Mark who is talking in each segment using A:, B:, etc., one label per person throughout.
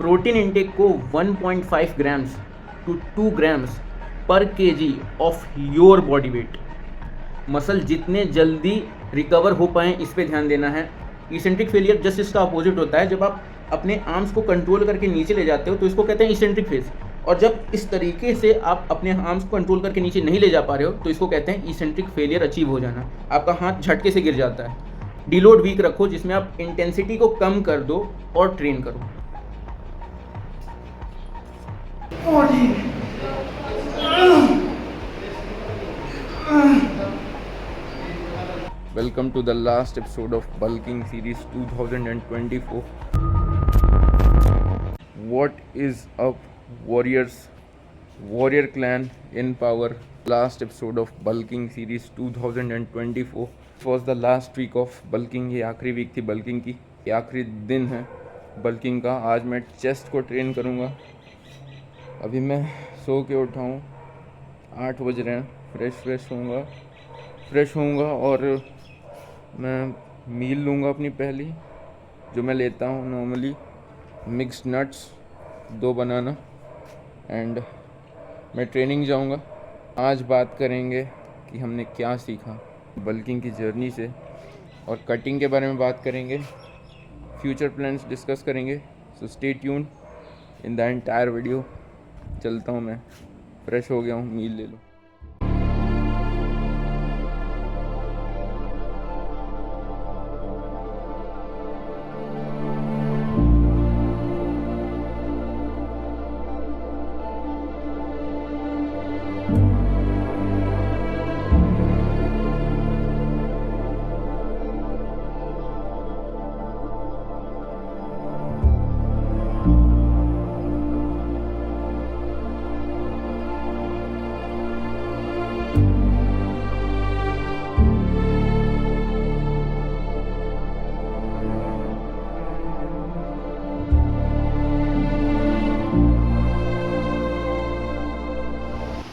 A: Protein intake को 1.5 grams to 2 grams पर kg of your body wait. Muscle जितने जल्दी रिकवर हो पाएँ इस पे ध्यान देना है। इसेंट्रिक फेलियर जस्ट इसका अपोजिट होता है। जब आप अपने आर्म्स को कंट्रोल करके नीचे ले जाते हो तो इसको कहते हैं इसेंट्रिक फेज, और जब इस तरीके से आप अपने आर्म्स को कंट्रोल करके नीचे नहीं ले जा पा रहे हो तो इसको कहते हैं इसेंट्रिक फेलियर अचीव हो जाना। आपका हाथ झटके से गिर जाता है। डिलोड वीक रखो जिसमें आप इंटेंसिटी को कम कर दो और ट्रेन करो।
B: Welcome to the last episode of Bulking Series 2024. What is up, Warriors? Warrior Clan in power. Last episode of Bulking Series 2024. It was the last week of Bulking. ये आखिरी वीक थी bulking की, ये आखिरी दिन है bulking का। आज मैं चेस्ट को ट्रेन करूँगा। अभी मैं सो के उठा हूँ, 8 बज रहे हैं। फ्रेश होऊंगा और मैं मील लूँगा अपनी पहली, जो मैं लेता हूँ normally, mixed nuts, 2 banana, and मैं ट्रेनिंग जाऊँगा। आज बात करेंगे कि हमने क्या सीखा बल्किंग की जर्नी से, और कटिंग के बारे में बात करेंगे, फ्यूचर प्लान्स डिस्कस करेंगे। So stay tune in the entire video. चलता हूँ मैं, फ्रेश हो गया हूँ, मील ले लो।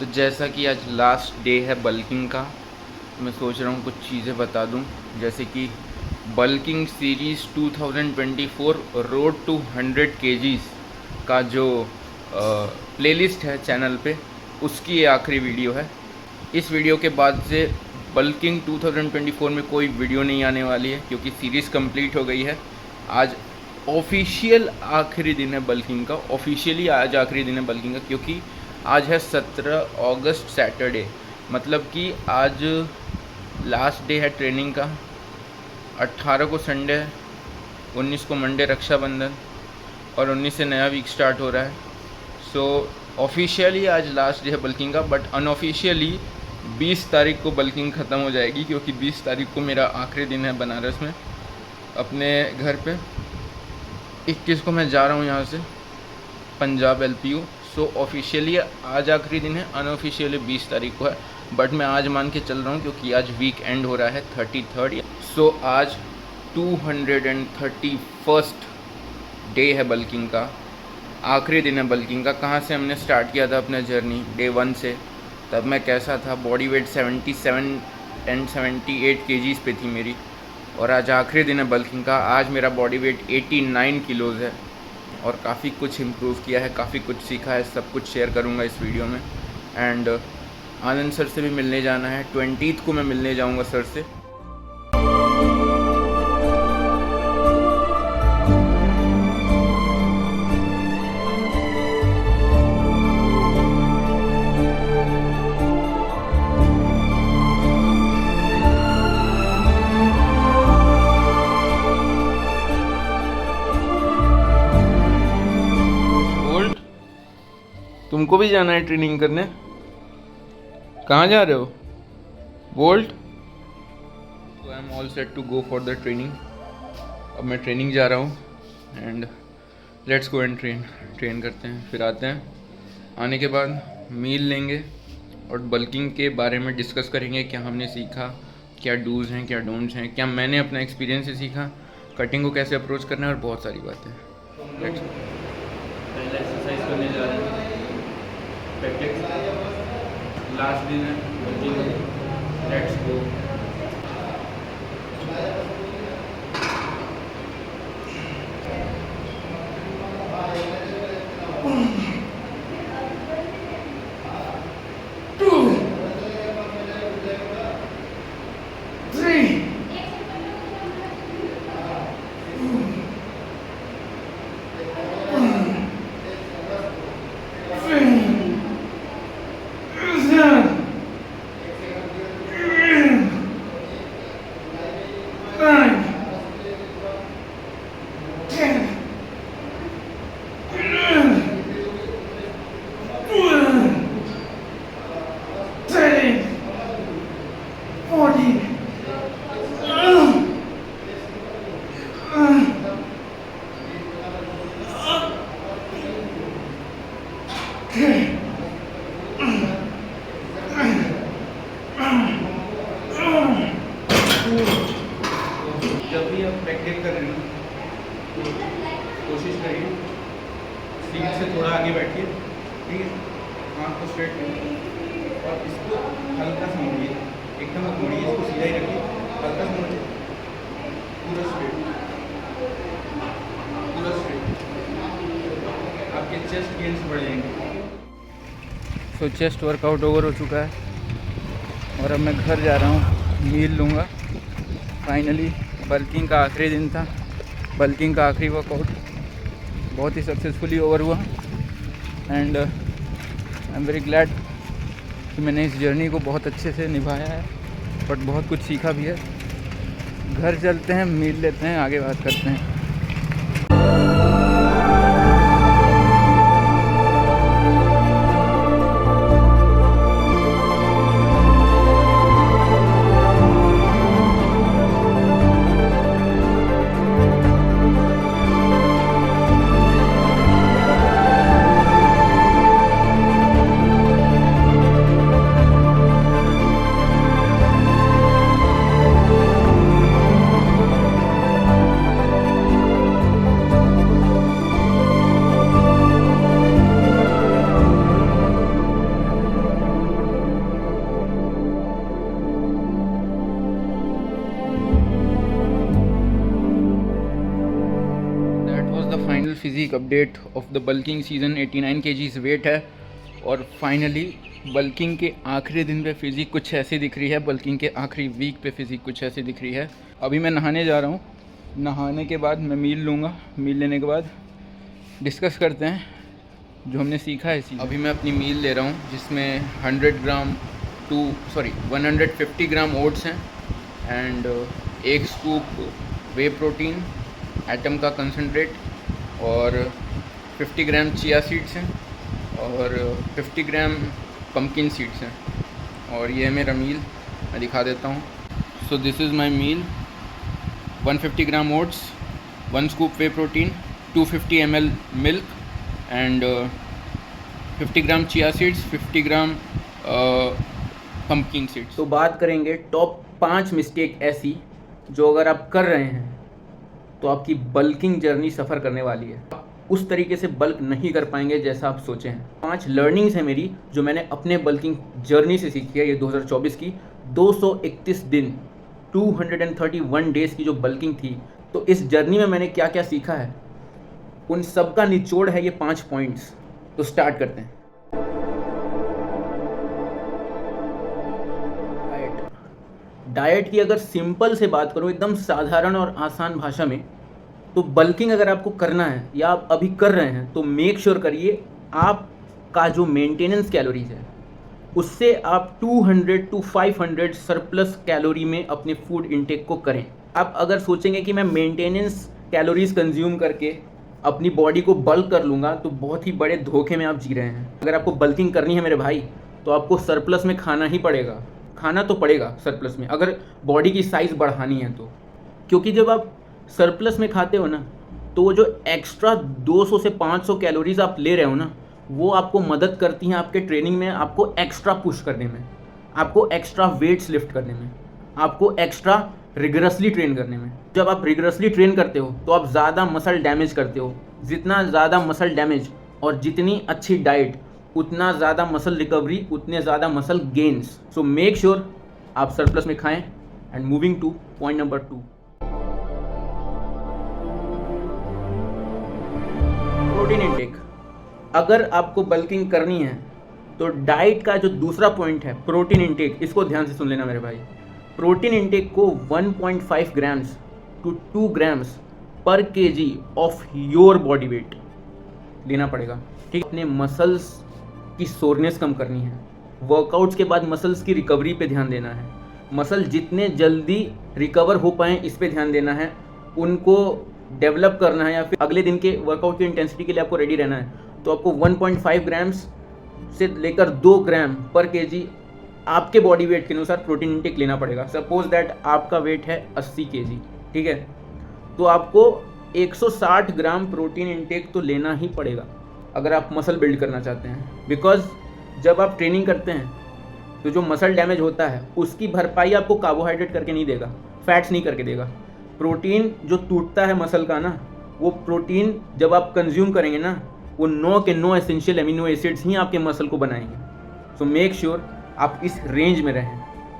B: तो जैसा कि आज लास्ट डे है बल्किंग का, मैं सोच रहा हूँ कुछ चीज़ें बता दूँ, जैसे कि bulking series 2024 road to 100 kgs का जो प्लेलिस्ट है चैनल पे, उसकी ये आखिरी वीडियो है। इस वीडियो के बाद से बल्किंग 2024 में कोई वीडियो नहीं आने वाली है, क्योंकि सीरीज़ कंप्लीट हो गई है। आज ऑफिशियल आखिरी दिन है बल्किंग का, ऑफिशियली आज आखिरी दिन है बल्किंग का, क्योंकि आज है 17 अगस्त सैटरडे। मतलब कि आज लास्ट डे है ट्रेनिंग का। 18 को संडे है, 19 को मंडे रक्षाबंधन, और 19 से नया वीक स्टार्ट हो रहा है। सो ऑफिशियली आज लास्ट डे है बल्किंग का, बट अनऑफिशियली 20 तारीख को बल्किंग ख़त्म हो जाएगी, क्योंकि 20 तारीख को मेरा आखिरी दिन है बनारस में अपने घर पे। 21 को मैं जा रहा हूँ यहाँ से पंजाब LPU। सो ऑफिशियली आज आखिरी दिन है, अनऑफिशियली 20 तारीख को है, बट मैं आज मान के चल रहा हूँ क्योंकि आज वीक एंड हो रहा है 33rd। सो आज 231st डे है बल्किंग का, आखिरी दिन है बल्किंग का। कहाँ से हमने स्टार्ट किया था अपना जर्नी, डे 1 से। तब मैं कैसा था, बॉडी वेट 77 एंड 78 kgs पे थी मेरी, और आज आखिरी दिन है बल्किंग का। आज मेरा बॉडी वेट 89 किलोज़ है, और काफ़ी कुछ इम्प्रूव किया है, काफ़ी कुछ सीखा है, सब कुछ शेयर करूँगा इस वीडियो में। एंड आनंद सर से भी मिलने जाना है, 20th को मैं मिलने जाऊँगा सर से। तुमको भी जाना है ट्रेनिंग करने? कहाँ जा रहे हो बोल्ट? तो I am all set to go for the training. अब मैं ट्रेनिंग जा रहा हूँ, and let's go and train करते हैं, फिर आते हैं। आने के बाद मील लेंगे और बल्किंग के बारे में डिस्कस करेंगे, क्या हमने सीखा, क्या डूज़ हैं, क्या डोंट्स हैं, क्या मैंने अपना एक्सपीरियंस से सीखा, कटिंग को कैसे अप्रोच करना है, और बहुत सारी बातें। पहले एक्सरसाइज करने जा रहे हैं, लास्ट दिन है, लेट्स गो।
A: जब भी आप प्रैक्टिस कर रहे हो तो कोशिश करिए सीट से थोड़ा आगे बैठिए, ठीक है, आँख को स्ट्रेट करिए और इसको हल्का सा मोड़िए, एकदम मत मोड़िए, इसको सीधा ही रखिए, हल्का सा मोड़िए, पूरा स्ट्रेट, पूरा स्ट्रेट, आपके चेस्ट गेन्स बढ़ जाएंगे।
B: तो चेस्ट वर्कआउट ओवर हो चुका है और अब मैं घर जा रहा हूँ, मील लूँगा। फाइनली बल्किंग का आखिरी दिन था, बल्किंग का आखिरी वर्कआउट बहुत ही सक्सेसफुली ओवर हुआ and I am very glad कि मैंने इस जर्नी को बहुत अच्छे से निभाया है, बट बहुत कुछ सीखा भी है। घर चलते हैं, मील लेते हैं, आगे बात करते हैं। Final physique update of the bulking season 89 kgs weight है और फाइनली बल्किंग के आखिरी दिन पे फिजिक कुछ ऐसी दिख रही है, बल्किंग के आखिरी वीक पे फिजिक कुछ ऐसी दिख रही है। अभी मैं नहाने जा रहा हूँ, नहाने के बाद मैं मील लूँगा, मील लेने के बाद डिस्कस करते हैं जो हमने सीखा है। अभी मैं अपनी मील ले रहा हूँ जिसमें 150 ग्राम ओट्स हैं एंड एक स्कूप वे प्रोटीन एटम का कंसनट्रेट और 50 ग्राम चिया सीड्स हैं और 50 ग्राम पम्पकिन सीड्स हैं और ये है मेरा मील, मैं दिखा देता हूँ। So this is my meal, 150 gram oats, 1 scoop whey protein, 250 ml milk and 50 gram chia seeds, 50 gram pumpkin seeds. तो बात करेंगे टॉप 5 मिस्टेक ऐसी जो अगर आप कर रहे हैं तो आपकी बल्किंग जर्नी सफ़र करने वाली है, उस तरीके से बल्क नहीं कर पाएंगे जैसा आप सोचे हैं। 5 लर्निंग्स हैं मेरी जो मैंने अपने बल्किंग जर्नी से सीखी है। ये 2024 की 231 दिन 231 डेज़ की जो बल्किंग थी, तो इस जर्नी में मैंने क्या क्या सीखा है उन सब का निचोड़ है ये 5 पॉइंट्स। तो स्टार्ट करते हैं। डाइट की अगर सिंपल से बात करूँ, एकदम साधारण और आसान भाषा में, तो बल्किंग अगर आपको करना है या आप अभी कर रहे हैं तो मेक श्योर करिए आपका जो मेंटेनेंस कैलोरीज है उससे आप 200 to 500 सरप्लस कैलोरी में अपने फूड इंटेक को करें। आप अगर सोचेंगे कि मैं मेंटेनेंस कैलोरीज कंज्यूम करके अपनी बॉडी को बल्क कर लूँगा तो बहुत ही बड़े धोखे में आप जी रहे हैं। अगर आपको बल्किंग करनी है मेरे भाई तो आपको सरप्लस में खाना ही पड़ेगा, खाना तो पड़ेगा सरप्लस में अगर बॉडी की साइज़ बढ़ानी है तो, क्योंकि जब आप सरप्लस में खाते हो ना तो वो जो एक्स्ट्रा 200 से 500 कैलोरीज आप ले रहे हो ना वो आपको मदद करती हैं आपके ट्रेनिंग में, आपको एक्स्ट्रा पुश करने में, आपको एक्स्ट्रा वेट्स लिफ्ट करने में, आपको एक्स्ट्रा रिगरसली ट्रेन करने में। जब आप रिगरसली ट्रेन करते हो तो आप ज़्यादा मसल डैमेज करते हो। जितना ज़्यादा मसल डैमेज और जितनी अच्छी डाइट उतना ज़्यादा मसल रिकवरी, उतने ज़्यादा muscle gains. So make sure आप सरप्लस में खाएं। And moving to point number 2, protein intake.
A: अगर आपको बल्किंग करनी है तो डाइट का जो दूसरा पॉइंट है प्रोटीन इंटेक, इसको ध्यान से सुन लेना मेरे भाई। प्रोटीन इंटेक को 1.5 ग्राम्स टू 2 ग्राम्स पर kg of your body wait लेना पड़ेगा, ठीक। अपने मसल्स की सोरनेस कम करनी है, वर्कआउट्स के बाद मसल्स की रिकवरी पे ध्यान देना है, मसल जितने जल्दी रिकवर हो पाएँ इस पे ध्यान देना है, उनको डेवलप करना है, या फिर अगले दिन के वर्कआउट की इंटेंसिटी के लिए आपको रेडी रहना है। तो आपको 1.5 ग्राम्स से लेकर 2 ग्राम पर केजी आपके बॉडी वेट के अनुसार प्रोटीन इंटेक लेना पड़ेगा। सपोज दैट आपका वेट है 80 केजी, ठीक है, तो आपको 160 ग्राम प्रोटीन इंटेक तो लेना ही पड़ेगा अगर आप मसल बिल्ड करना चाहते हैं। बिकॉज जब आप ट्रेनिंग करते हैं तो जो मसल डैमेज होता है उसकी भरपाई आपको कार्बोहाइड्रेट करके नहीं देगा, फैट्स नहीं करके देगा। प्रोटीन जो टूटता है मसल का ना, वो प्रोटीन जब आप कंज्यूम करेंगे ना, वो 9 के 9 एसेंशियल एमिनो एसिड्स ही आपके मसल को बनाएंगे। सो मेक श्योर आप इस रेंज में रहें,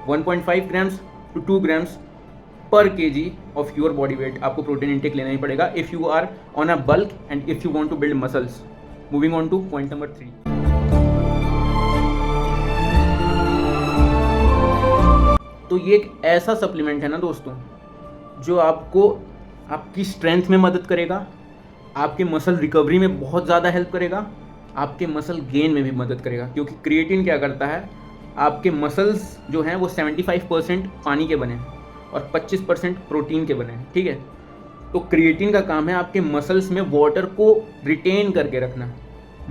A: 1.5 ग्राम्स टू 2 ग्राम्स पर kg of your body weight आपको प्रोटीन इंटेक लेना ही पड़ेगा if you are on a bulk and if you want to build muscles. Moving on to point number 3। तो ये एक ऐसा सप्लीमेंट है ना दोस्तों, जो आपको आपकी स्ट्रेंथ में मदद करेगा, आपके मसल रिकवरी में बहुत ज़्यादा हेल्प करेगा, आपके मसल गेन में भी मदद करेगा। क्योंकि क्रिएटिन क्या करता है, आपके मसल्स जो हैं वो 75% पानी के बने हैं और 25% प्रोटीन के बने हैं, ठीक है। तो क्रिएटिन का काम है आपके मसल्स में वाटर को रिटेन करके रखना,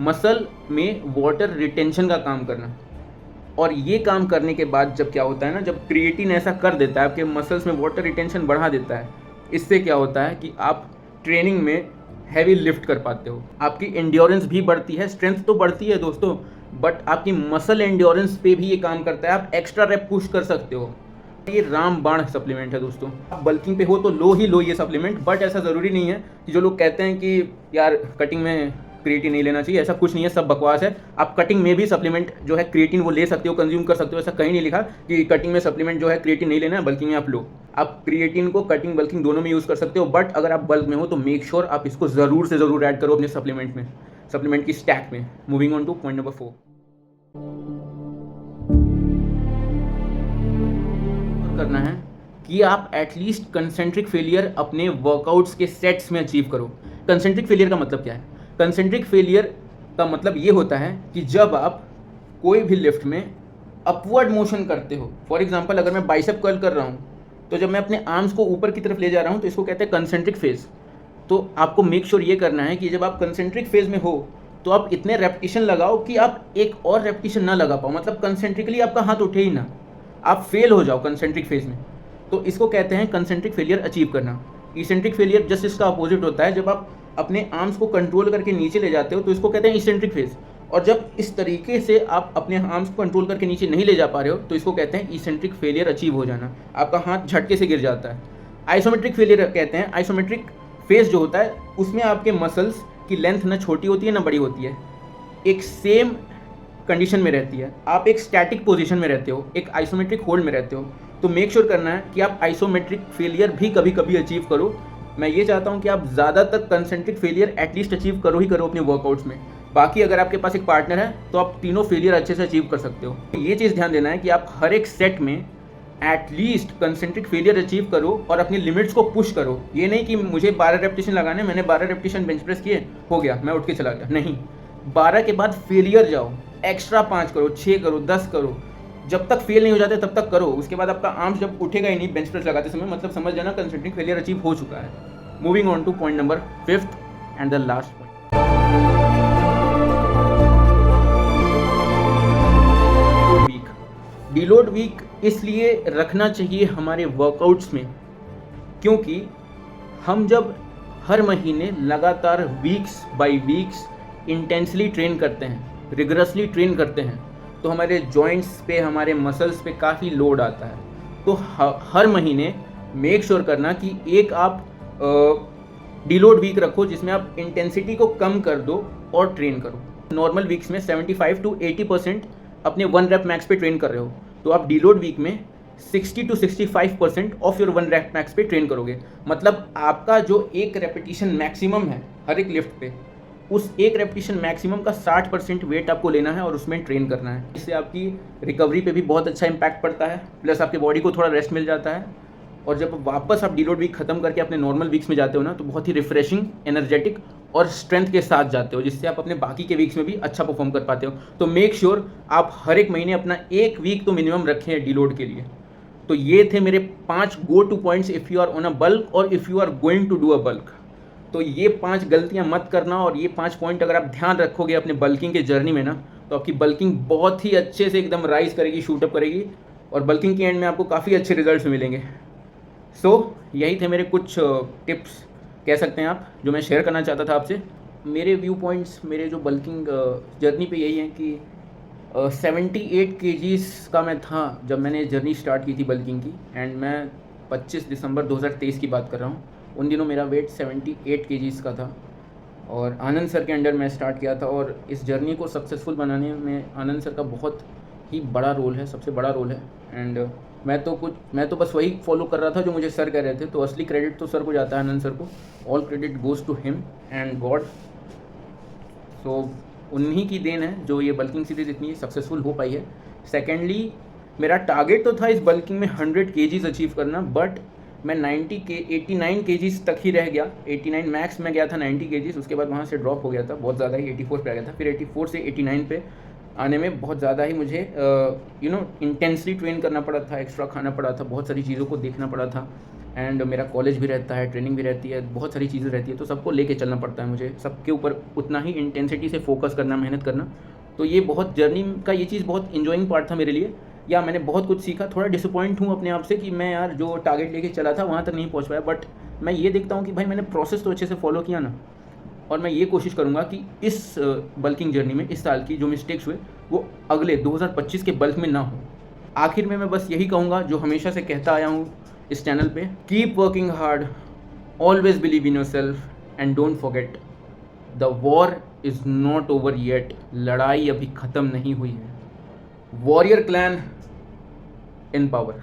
A: मसल में वाटर रिटेंशन का काम करना। और ये काम करने के बाद जब क्या होता है ना, जब क्रिएटिन ऐसा कर देता है आपके मसल्स में वाटर रिटेंशन बढ़ा देता है, इससे क्या होता है कि आप ट्रेनिंग में हैवी लिफ्ट कर पाते हो, आपकी एंड्योरेंस भी बढ़ती है, स्ट्रेंथ तो बढ़ती है दोस्तों, बट आपकी मसल एंड्योरेंस पे भी ये काम करता है, आप एक्स्ट्रा रैप पुश कर सकते हो। ये रामबाण सप्लीमेंट है दोस्तों। आप बल्किंग पे हो तो लो ही लो ये सप्लीमेंट, बट ऐसा ज़रूरी नहीं है कि जो लोग कहते हैं कि यार कटिंग में क्रिएटिन नहीं लेना चाहिए, ऐसा कुछ नहीं है, सब बकवास है। आप कटिंग में भी सप्लीमेंट जो है क्रिएटिन वो ले सकते हो, कंज्यूम कर सकते हो, ऐसा कहीं नहीं लिखा कि कटिंग में सप्लीमेंट जो है क्रिएटिन नहीं लेना है, बल्किंग में आप लो। आप क्रिएटिन को कटिंग बल्किंग दोनों में यूज़ कर सकते हो, बट अगर आप बल्क में हो तो मेक श्योर आप इसको ज़रूर से ज़रूर ऐड करो अपने सप्लीमेंट में, सप्लीमेंट की स्टैक में। Moving on to point number 4। करना है कि आप एटलीस्ट कंसेंट्रिक फेलियर अपने वर्कआउट्स के सेट्स में अचीव करो। कंसेंट्रिक फेलियर का मतलब क्या है? कंसेंट्रिक फेलियर का मतलब ये होता है कि जब आप कोई भी लिफ्ट में अपवर्ड मोशन करते हो, फॉर एग्जांपल अगर मैं बाइसेप कर्ल कर रहा हूँ तो जब मैं अपने आर्म्स को ऊपर की तरफ ले जा रहा हूँ तो इसको कहते हैं कंसेंट्रिक फेज। तो आपको मेक श्योर ये करना है कि जब आप कंसेंट्रिक फेज में हो तो आप इतने रेपिटेशन लगाओ कि आप एक और रेपिटेशन ना लगा पाओ, मतलब कंसेंट्रिकली आपका हाथ उठे ही ना, आप फेल हो जाओ कंसेंट्रिक फेज में। तो इसको कहते हैं कंसेंट्रिक फेलियर अचीव करना। इसेंट्रिक फेलियर जस्ट इसका अपोजिट होता है, जब आप अपने आर्म्स को कंट्रोल करके नीचे ले जाते हो तो इसको कहते हैं इसेंट्रिक फेज। और जब इस तरीके से आप अपने आर्म्स को कंट्रोल करके नीचे नहीं ले जा पा रहे हो तो इसको कहते हैं इसेंट्रिक फेलियर अचीव हो जाना, आपका हाथ झटके से गिर जाता है। आइसोमेट्रिक फेलियर कहते हैं, आइसोमेट्रिक फेज जो होता है उसमें आपके मसल्स की लेंथ ना छोटी होती है ना बड़ी होती है, एक सेम कंडीशन में रहती है, आप एक स्टैटिक पोजीशन में रहते हो, एक आइसोमेट्रिक होल्ड में रहते हो। तो मेक श्योर करना है कि आप आइसोमेट्रिक फेलियर भी कभी कभी अचीव करो। मैं ये चाहता हूँ कि आप ज़्यादातर कंसेंट्रिक फेलियर एटलीस्ट अचीव करो ही करो अपने वर्कआउट्स में। बाकी अगर आपके पास एक पार्टनर है तो आप तीनों फेलियर अच्छे से अचीव कर सकते हो। ये चीज़ ध्यान देना है कि आप हर एक सेट में एटलीस्ट कंसेंट्रिक फेलियर अचीव करो और अपनी लिमिट्स को पुश करो। ये नहीं कि मुझे 12 रेपिटेशन लगाने, मैंने 12 रेपिटेशन बेंच प्रेस किए, हो गया, मैं उठ के चला गया, नहीं। 12 के बाद फेलियर जाओ, एक्स्ट्रा 5 करो, 6 करो, 10 करो, जब तक फेल नहीं हो जाते तब तक करो। उसके बाद आपका आर्म्स जब उठेगा ही नहीं बेंच प्रेस लगाते समय, मतलब समझ जाना कंसेंट्रिक फेलियर अचीव हो चुका है। Moving on to point number 5th and the last point. Deload week इसलिए रखना चाहिए हमारे वर्कआउट्स में क्योंकि हम जब हर महीने लगातार weeks by weeks intensely train करते हैं, रिगरसली ट्रेन करते हैं, तो हमारे जॉइंट्स पे, हमारे मसल्स पे काफ़ी लोड आता है। तो हर महीने मेक श्योर करना कि एक आप डीलोड वीक रखो जिसमें आप इंटेंसिटी को कम कर दो और ट्रेन करो। नॉर्मल वीक्स में 75 to 80% अपने 1 rep मैक्स पे ट्रेन कर रहे हो, तो आप डीलोड वीक में 60 to 65% of your 1 rep max पे ट्रेन करोगे। मतलब आपका जो एक रेपिटेशन मैक्सिमम है हर एक लिफ्ट पे, उस एक रेपिटेशन मैक्सिमम का 60% वेट आपको लेना है और उसमें ट्रेन करना है। इससे आपकी रिकवरी पे भी बहुत अच्छा इम्पैक्ट पड़ता है, प्लस आपके बॉडी को थोड़ा रेस्ट मिल जाता है। और जब वापस आप डीलोड वीक खत्म करके अपने नॉर्मल वीक्स में जाते हो ना, तो बहुत ही रिफ्रेशिंग, एनर्जेटिक और स्ट्रेंथ के साथ जाते हो, जिससे आप अपने बाकी के वीक्स में भी अच्छा परफॉर्म कर पाते हो। तो मेक श्योर आप हर एक महीने अपना एक वीक तो मिनिमम रखें डीलोड के लिए। तो ये थे मेरे 5 go to points if you are on a bulk और if you are going to do a bulk. तो ये 5 गलतियां मत करना, और ये 5 पॉइंट अगर आप ध्यान रखोगे अपने बल्किंग के जर्नी में ना, तो आपकी बल्किंग बहुत ही अच्छे से एकदम राइज करेगी, शूटअप करेगी, और बल्किंग के एंड में आपको काफ़ी अच्छे रिजल्ट्स मिलेंगे। यही थे मेरे कुछ टिप्स कह सकते हैं आप, जो मैं शेयर करना चाहता था आपसे। मेरे व्यू पॉइंट्स मेरे जो बल्किंग जर्नी पे यही हैं कि 78 केजीज़ का मैं था जब मैंने जर्नी स्टार्ट की थी बल्किंग की, एंड मैं 25 दिसंबर 2023 की बात कर रहा हूँ। उन दिनों मेरा वेट 78 केजीज़ का था, और आनंद सर के अंडर मैं स्टार्ट किया था। और इस जर्नी को सक्सेसफुल बनाने में आनंद सर का बहुत ही बड़ा रोल है, सबसे बड़ा रोल है। एंड मैं तो बस वही फॉलो कर रहा था जो मुझे सर कह रहे थे, तो असली क्रेडिट तो सर को जाता है, आनंद सर को। All credit goes to him and God. So उन्हीं की देन है जो ये बल्किंग सीरीज़ इतनी सक्सेसफुल हो पाई है। सेकेंडली, मेरा टारगेट तो था इस बल्किंग में 100 केजीज़ अचीव करना, बट मैं 89 केजीज़ तक ही रह गया। 89 मैक्स में गया था, 90 केजीज़, उसके बाद वहाँ से ड्रॉप हो गया था, बहुत ज़्यादा ही 84 पे आ गया था। फिर 84 से 89 पे आने में बहुत ज़्यादा ही मुझे इंटेंसली ट्रेन करना पड़ा था, एक्स्ट्रा खाना पड़ा था, बहुत सारी चीज़ों को देखना पड़ा था। एंड मेरा कॉलेज भी रहता है, ट्रेनिंग भी रहती है, बहुत सारी चीज़ें रहती है, तो सबको लेके चलना पड़ता है मुझे, सबके ऊपर उतना ही इंटेंसिटी से फोकस करना, मेहनत करना। तो ये बहुत जर्नी का ये चीज़ बहुत इंजॉइंग पार्ट था मेरे लिए। या मैंने बहुत कुछ सीखा। थोड़ा डिसअपॉइंट हूँ अपने आप से कि मैं यार जो टारगेट लेके चला था वहाँ तक नहीं पहुँच पाया, बट मैं ये देखता हूँ कि भाई मैंने प्रोसेस तो अच्छे से फॉलो किया ना, और मैं ये कोशिश करूँगा कि इस बल्किंग जर्नी में इस साल की जो मिस्टेक्स हुए वो अगले 2025 के बल्क में ना हो। आखिर में मैं बस यही कहूँगा जो हमेशा से कहता आया हूँ इस चैनल पे, keep working hard, always believe in your self and don't forget the war is not over yet. लड़ाई अभी ख़त्म नहीं हुई है। वॉरियर क्लैन इन पावर।